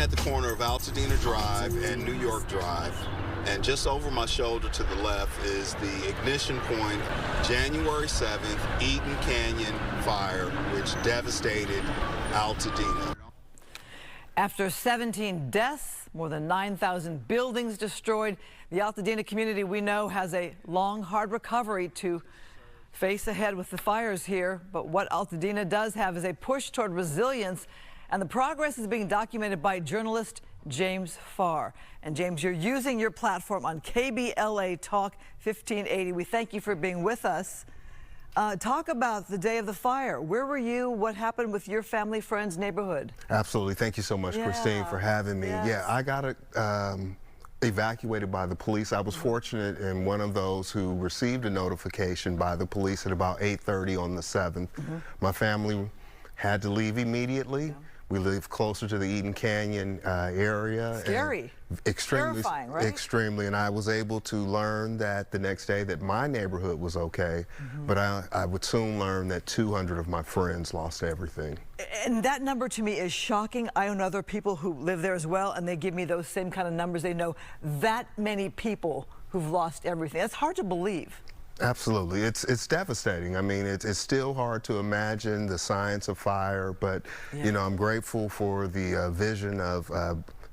at the corner of Altadena Drive and New York Drive, and just over my shoulder to the left is the ignition point, January 7th, Eden Canyon fire, which devastated Altadena. After 17 deaths, more than 9,000 buildings destroyed, the Altadena community, we know, has a long, hard recovery to face ahead with the fires here. But what Altadena does have is a push toward resilience, and the progress is being documented by journalist James Farr. And James, you're using your platform on KBLA Talk 1580. We thank you for being with us. Talk about the day of the fire. Where were you? What happened with your family, friends, neighborhood? Absolutely. Thank you so much, Christine, for having me. Yes. Yeah, I got evacuated by the police. I was fortunate in one of those who received a notification by the police at about 8:30 on the 7th. My family had to leave immediately. We live closer to the Eden Canyon area. Scary. Extremely, terrifying, right? Extremely, and I was able to learn that the next day that my neighborhood was okay, but I would soon learn that 200 of my friends lost everything. And that number to me is shocking. I own other people who live there as well, and they give me those same kind of numbers. They know that many people who've lost everything. That's hard to believe. Absolutely. It's devastating. I mean, it's still hard to imagine the science of fire, but, you know, I'm grateful for the vision of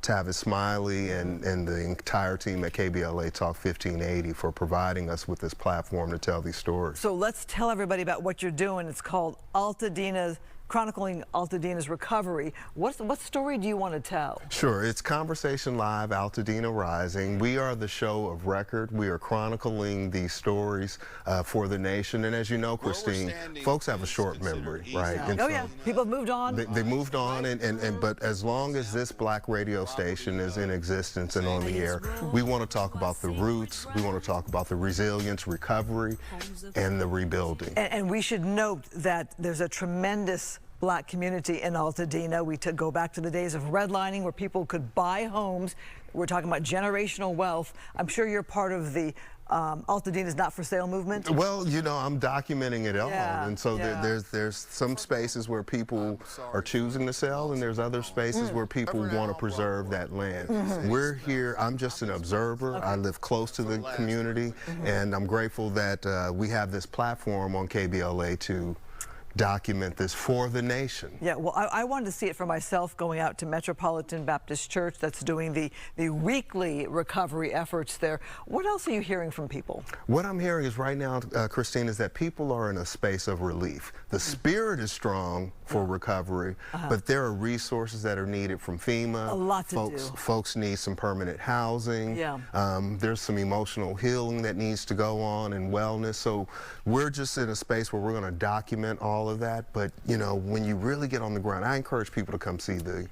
Tavis Smiley and the entire team at KBLA Talk 1580 for providing us with this platform to tell these stories. So let's tell everybody about what you're doing. It's called Altadena's, chronicling Altadena's recovery. What story do you want to tell? Sure, it's Conversation Live, Altadena Rising. We are the show of record. We are chronicling these stories for the nation. And as you know, Christine, folks have a short memory, right? And oh, yeah, people have moved on. They moved on, but as long as this black radio station is in existence and on the air, we want to talk about the roots, we want to talk about the resilience, recovery, and the rebuilding. And we should note that there's a tremendous black community in Altadena. We go back to the days of redlining where people could buy homes. We're talking about generational wealth. I'm sure you're part of the Altadena's Not For Sale movement. Well, you know, I'm documenting it all, and so there's some spaces where people are choosing to sell, and there's other spaces where people want to preserve that land. We're here. I'm just an observer. I live close to the community, and I'm grateful that we have this platform on KBLA to document this for the nation. Yeah, well, I wanted to see it for myself going out to Metropolitan Baptist Church that's doing the weekly recovery efforts there. What else are you hearing from people? What I'm hearing is right now, Christine, is that people are in a space of relief. The spirit is strong for recovery, but there are resources that are needed from FEMA. A lot to do. Folks need some permanent housing. There's some emotional healing that needs to go on and wellness. So we're just in a space where we're going to document all of that, but you know, when you really get on the ground, I encourage people to come see the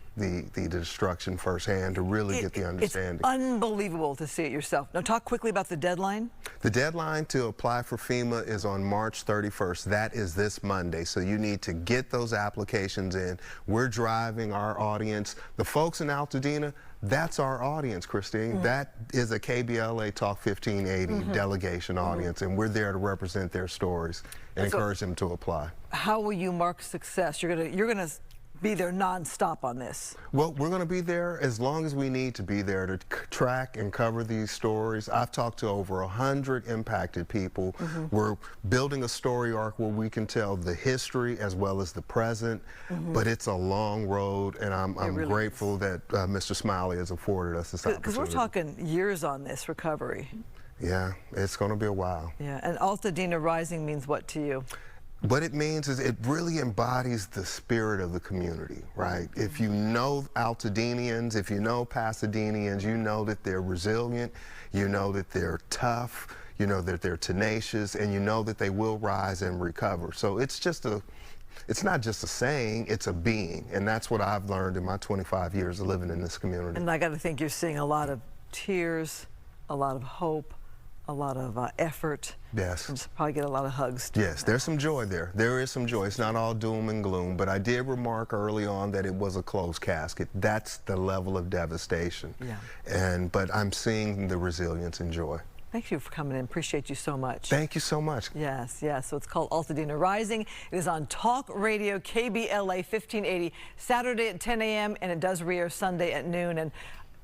destruction firsthand to really get the understanding. It's unbelievable to see it yourself. Now talk quickly about the deadline. The deadline to apply for FEMA is on March 31st. That is this Monday, so you need to get those applications in. We're driving our audience. The folks in Altadena, that's our audience, Christine. That is a KBLA Talk 1580 delegation audience, and we're there to represent their stories and encourage them to apply. How will you mark success? You're gonna be there nonstop on this. Well, we're going to be there as long as we need to be there to track and cover these stories. I've talked to over 100 impacted people. We're building a story arc where we can tell the history as well as the present, but it's a long road, and I'm really grateful that Mr. Smiley has afforded us this opportunity. Because we're talking years on this recovery. Yeah, it's going to be a while. Yeah, and Altadena Rising means what to you? What it means is it really embodies the spirit of the community, right? If you know Altadenians, if you know Pasadenaans, you know that they're resilient, you know that they're tough, you know that they're tenacious, and you know that they will rise and recover. So it's not just a saying, it's a being, and that's what I've learned in my 25 years of living in this community. And I got to think you're seeing a lot of tears, a lot of hope, a lot of effort. Yes. And probably get a lot of hugs too. Yes, there's some joy there. There is some joy. It's not all doom and gloom, but I did remark early on that it was a closed casket. That's the level of devastation. But I'm seeing the resilience and joy. Thank you for coming in. Appreciate you so much. Thank you so much. Yes, yes. So it's called Altadena Rising. It is on Talk Radio KBLA 1580 Saturday at 10 a.m. and it does re-air Sunday at noon. And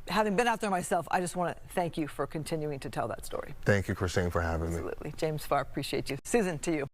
having been out there myself, I just want to thank you for continuing to tell that story. Thank you, Christine, for having me. Absolutely. James Farr, appreciate you. Susan, to you.